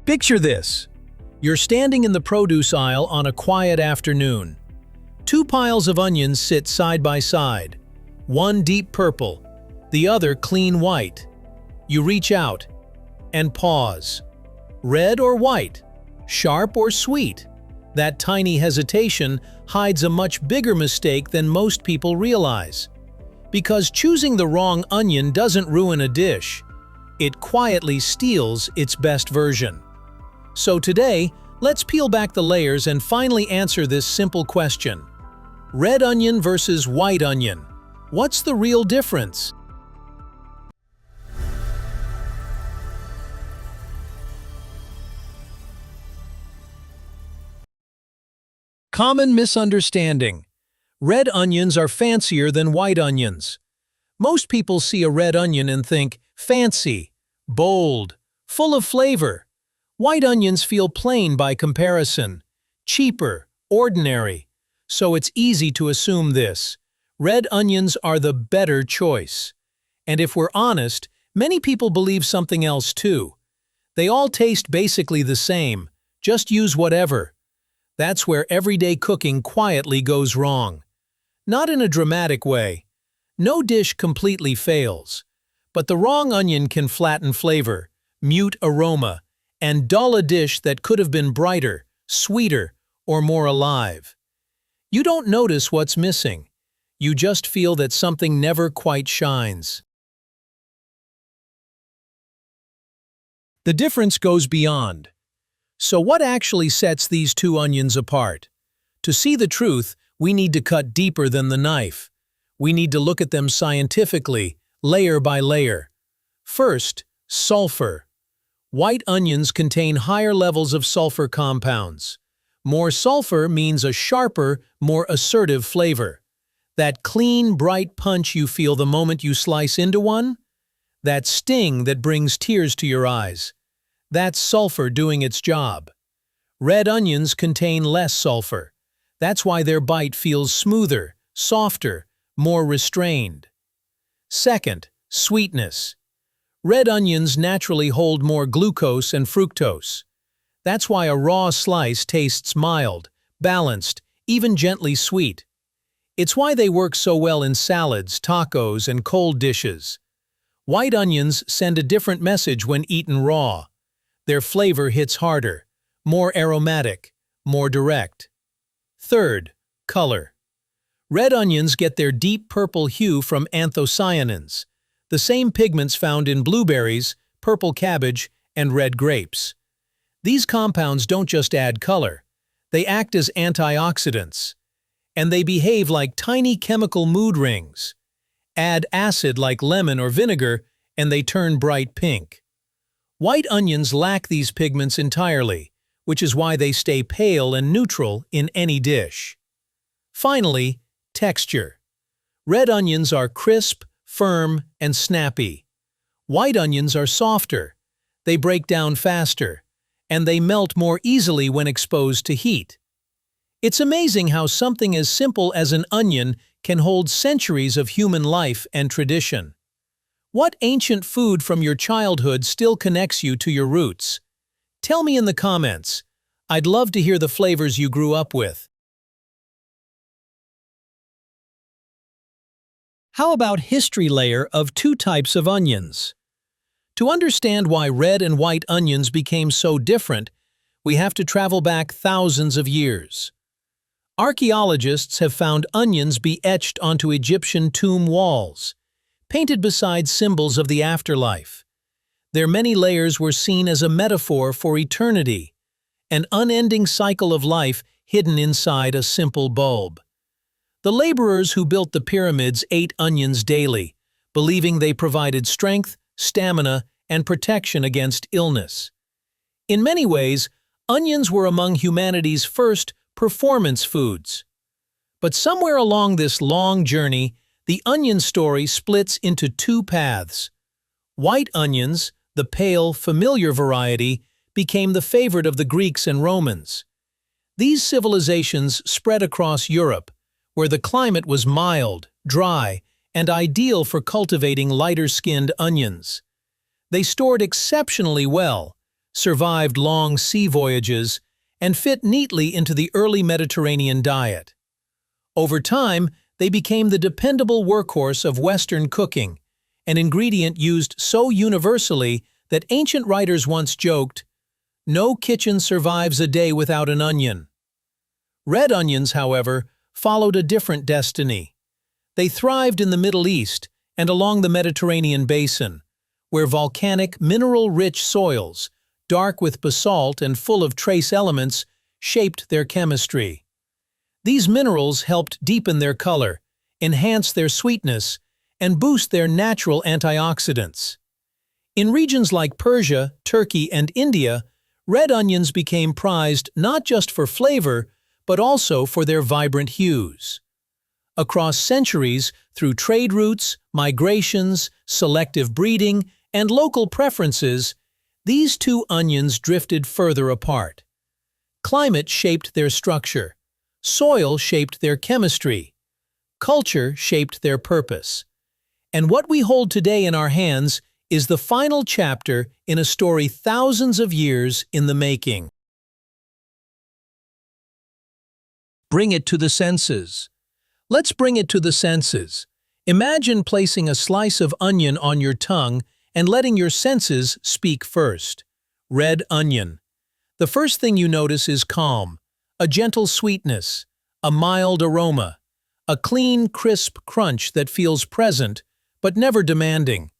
Picture this. You're standing in the produce aisle on a quiet afternoon. Two piles of onions sit side by side, one deep purple, the other clean white. You reach out and pause. Red or white? Sharp or sweet? That tiny hesitation hides a much bigger mistake than most people realize. Because choosing the wrong onion doesn't ruin a dish. It quietly steals its best version. So today, let's peel back the layers and finally answer this simple question. Red onion versus white onion. What's the real difference? Common misunderstanding. Red onions are fancier than white onions. Most people see a red onion and think, fancy, bold, full of flavor. White onions feel plain by comparison, cheaper, ordinary. So it's easy to assume this. Red onions are the better choice. And if we're honest, many people believe something else too. They all taste basically the same, just use whatever. That's where everyday cooking quietly goes wrong. Not in a dramatic way. No dish completely fails. But the wrong onion can flatten flavor, mute aroma, and dull a dish that could have been brighter, sweeter, or more alive. You don't notice what's missing. You just feel that something never quite shines. The difference goes beyond. So what actually sets these two onions apart? To see the truth, we need to cut deeper than the knife. We need to look at them scientifically, layer by layer. First, sulfur. White onions contain higher levels of sulfur compounds. More sulfur means a sharper, more assertive flavor. That clean, bright punch you feel the moment you slice into one? That sting that brings tears to your eyes. That's sulfur doing its job. Red onions contain less sulfur. That's why their bite feels smoother, softer, more restrained. Second, sweetness. Red onions naturally hold more glucose and fructose. That's why a raw slice tastes mild, balanced, even gently sweet. It's why they work so well in salads, tacos, and cold dishes. White onions send a different message when eaten raw. Their flavor hits harder, more aromatic, more direct. Third, color. Red onions get their deep purple hue from anthocyanins, the same pigments found in blueberries, purple cabbage, and red grapes. These compounds don't just add color, they act as antioxidants. And they behave like tiny chemical mood rings. Add acid like lemon or vinegar, and they turn bright pink. White onions lack these pigments entirely, which is why they stay pale and neutral in any dish. Finally, texture. Red onions are crisp, firm, and snappy. White onions are softer. They break down faster, and they melt more easily when exposed to heat. It's amazing how something as simple as an onion can hold centuries of human life and tradition. What ancient food from your childhood still connects you to your roots? Tell me in the comments. I'd love to hear the flavors you grew up with. How about history layer of two types of onions? To understand why red and white onions became so different, we have to travel back thousands of years. Archaeologists have found onions be etched onto Egyptian tomb walls, painted beside symbols of the afterlife. Their many layers were seen as a metaphor for eternity, an unending cycle of life hidden inside a simple bulb. The laborers who built the pyramids ate onions daily, believing they provided strength, stamina, and protection against illness. In many ways, onions were among humanity's first performance foods. But somewhere along this long journey, the onion story splits into two paths. White onions, the pale, familiar variety, became the favorite of the Greeks and Romans. These civilizations spread across Europe, where the climate was mild, dry, and ideal for cultivating lighter-skinned onions. They stored exceptionally well, survived long sea voyages, and fit neatly into the early Mediterranean diet. Over time, they became the dependable workhorse of Western cooking, an ingredient used so universally that ancient writers once joked, "No kitchen survives a day without an onion." Red onions, however, followed a different destiny. They thrived in the Middle East and along the Mediterranean basin, where volcanic, mineral-rich soils, dark with basalt and full of trace elements, shaped their chemistry. These minerals helped deepen their color, enhance their sweetness, and boost their natural antioxidants. In regions like Persia, Turkey, and India, red onions became prized not just for flavor, but also for their vibrant hues. Across centuries, through trade routes, migrations, selective breeding, and local preferences, these two onions drifted further apart. Climate shaped their structure, soil shaped their chemistry, culture shaped their purpose. And what we hold today in our hands is the final chapter in a story thousands of years in the making. Bring it to the senses. Let's bring it to the senses. Imagine placing a slice of onion on your tongue and letting your senses speak first. Red onion. The first thing you notice is calm, a gentle sweetness, a mild aroma, a clean, crisp crunch that feels present but never demanding.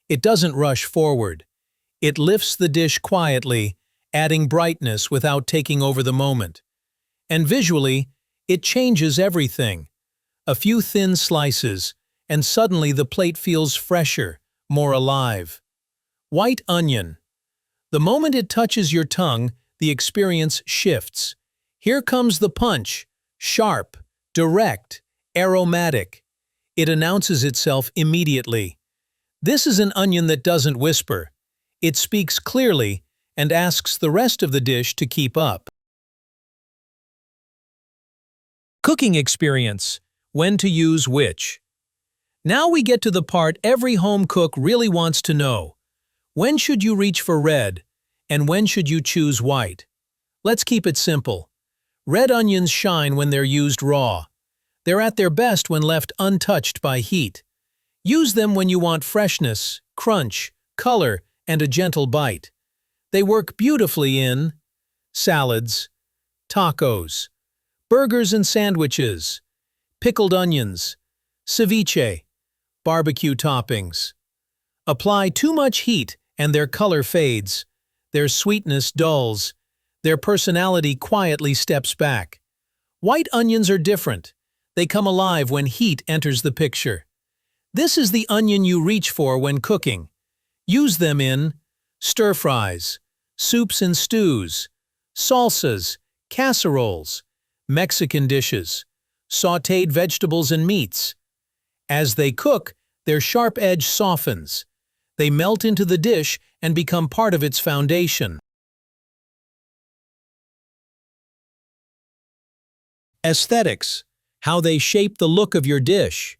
It doesn't rush forward. It lifts the dish quietly, adding brightness without taking over the moment. And visually, it changes everything. A few thin slices, and suddenly the plate feels fresher, more alive. White onion. The moment it touches your tongue, the experience shifts. Here comes the punch, sharp, direct, aromatic. It announces itself immediately. This is an onion that doesn't whisper. It speaks clearly and asks the rest of the dish to keep up. Cooking experience. When to use which. Now we get to the part every home cook really wants to know. When should you reach for red, and when should you choose white? Let's keep it simple. Red onions shine when they're used raw. They're at their best when left untouched by heat. Use them when you want freshness, crunch, color, and a gentle bite. They work beautifully in salads, tacos, burgers and sandwiches, pickled onions, ceviche, barbecue toppings. Apply too much heat and their color fades, their sweetness dulls, their personality quietly steps back. White onions are different. They come alive when heat enters the picture. This is the onion you reach for when cooking. Use them in stir-fries, soups and stews, salsas, casseroles, Mexican dishes, sautéed vegetables and meats. As they cook, their sharp edge softens. They melt into the dish and become part of its foundation. Aesthetics. How they shape the look of your dish.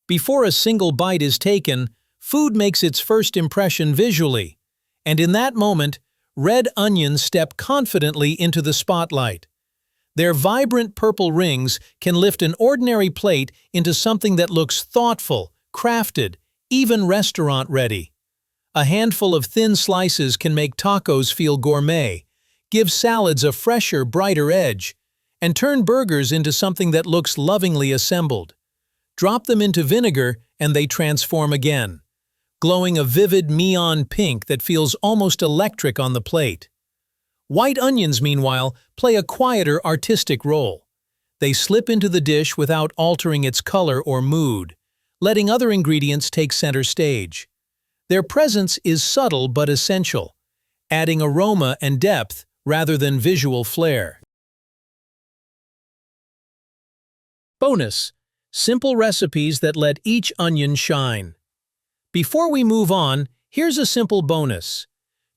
Before a single bite is taken, food makes its first impression visually. And in that moment, red onions step confidently into the spotlight. Their vibrant purple rings can lift an ordinary plate into something that looks thoughtful, crafted, even restaurant-ready. A handful of thin slices can make tacos feel gourmet, give salads a fresher, brighter edge, and turn burgers into something that looks lovingly assembled. Drop them into vinegar and they transform again, glowing a vivid neon pink that feels almost electric on the plate. White onions, meanwhile, play a quieter artistic role. They slip into the dish without altering its color or mood, letting other ingredients take center stage. Their presence is subtle but essential, adding aroma and depth rather than visual flair. Bonus: simple recipes that let each onion shine. Before we move on, here's a simple bonus.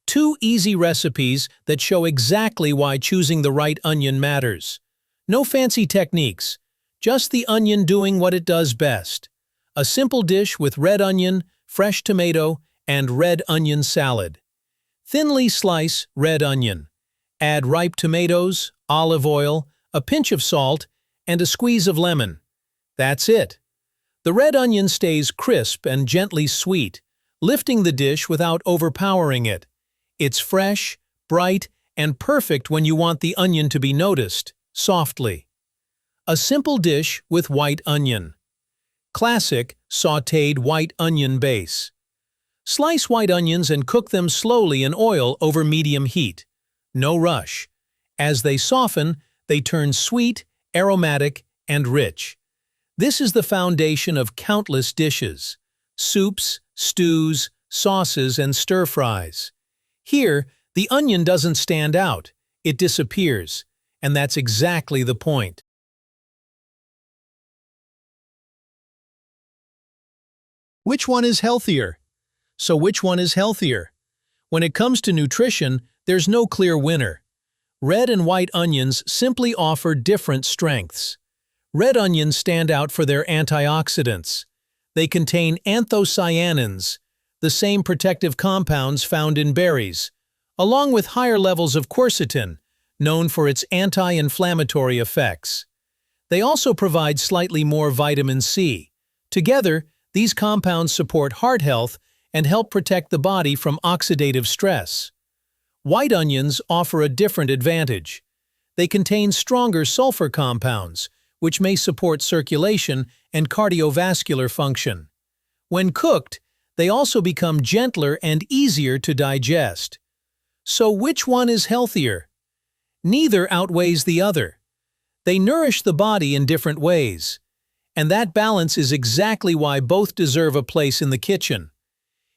2 easy recipes that show exactly why choosing the right onion matters. No fancy techniques, just the onion doing what it does best. A simple dish with red onion, fresh tomato, and red onion salad. Thinly slice red onion. Add ripe tomatoes, olive oil, a pinch of salt, and a squeeze of lemon. That's it. The red onion stays crisp and gently sweet, lifting the dish without overpowering it. It's fresh, bright, and perfect when you want the onion to be noticed, softly. A simple dish with white onion. Classic sautéed white onion base. Slice white onions and cook them slowly in oil over medium heat. No rush. As they soften, they turn sweet, aromatic, and rich. This is the foundation of countless dishes: soups, stews, sauces, and stir-fries. Here, the onion doesn't stand out, it disappears, and that's exactly the point. Which one is healthier? So which one is healthier? When it comes to nutrition, there's no clear winner. Red and white onions simply offer different strengths. Red onions stand out for their antioxidants. They contain anthocyanins, the same protective compounds found in berries, along with higher levels of quercetin, known for its anti-inflammatory effects. They also provide slightly more vitamin C. Together, these compounds support heart health and help protect the body from oxidative stress. White onions offer a different advantage. They contain stronger sulfur compounds, which may support circulation and cardiovascular function. When cooked, they also become gentler and easier to digest. So which one is healthier? Neither outweighs the other. They nourish the body in different ways. And that balance is exactly why both deserve a place in the kitchen.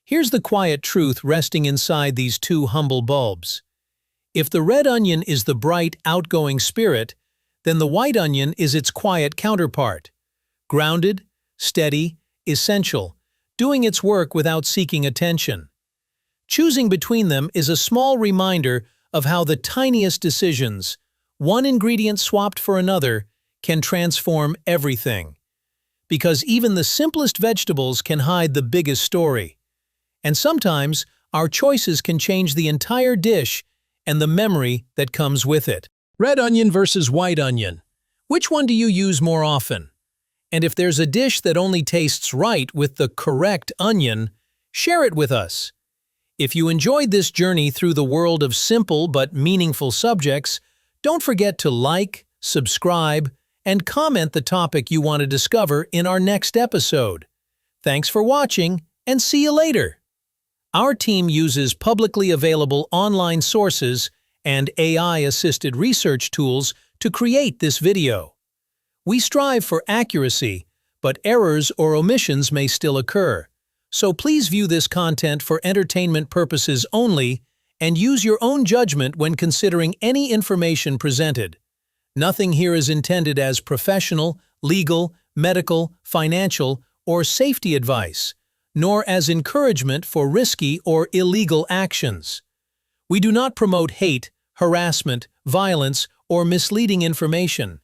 Here's the quiet truth resting inside these two humble bulbs. If the red onion is the bright, outgoing spirit, then the white onion is its quiet counterpart. Grounded, steady, essential, doing its work without seeking attention. Choosing between them is a small reminder of how the tiniest decisions, one ingredient swapped for another, can transform everything. Because even the simplest vegetables can hide the biggest story. And sometimes, our choices can change the entire dish and the memory that comes with it. Red onion versus white onion. Which one do you use more often? And if there's a dish that only tastes right with the correct onion, share it with us. If you enjoyed this journey through the world of simple but meaningful subjects, don't forget to like, subscribe, and comment the topic you want to discover in our next episode. Thanks for watching, and see you later! Our team uses publicly available online sources and AI-assisted research tools to create this video. We strive for accuracy, but errors or omissions may still occur. So please view this content for entertainment purposes only and use your own judgment when considering any information presented. Nothing here is intended as professional, legal, medical, financial, or safety advice, nor as encouragement for risky or illegal actions. We do not promote hate, harassment, violence, or misleading information,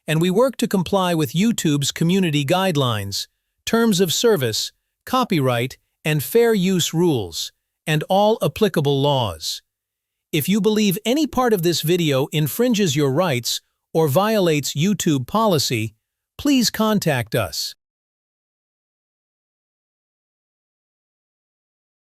and we work to comply with YouTube's community guidelines, terms of service, copyright, and fair use rules, and all applicable laws. If you believe any part of this video infringes your rights or violates YouTube policy, please contact us.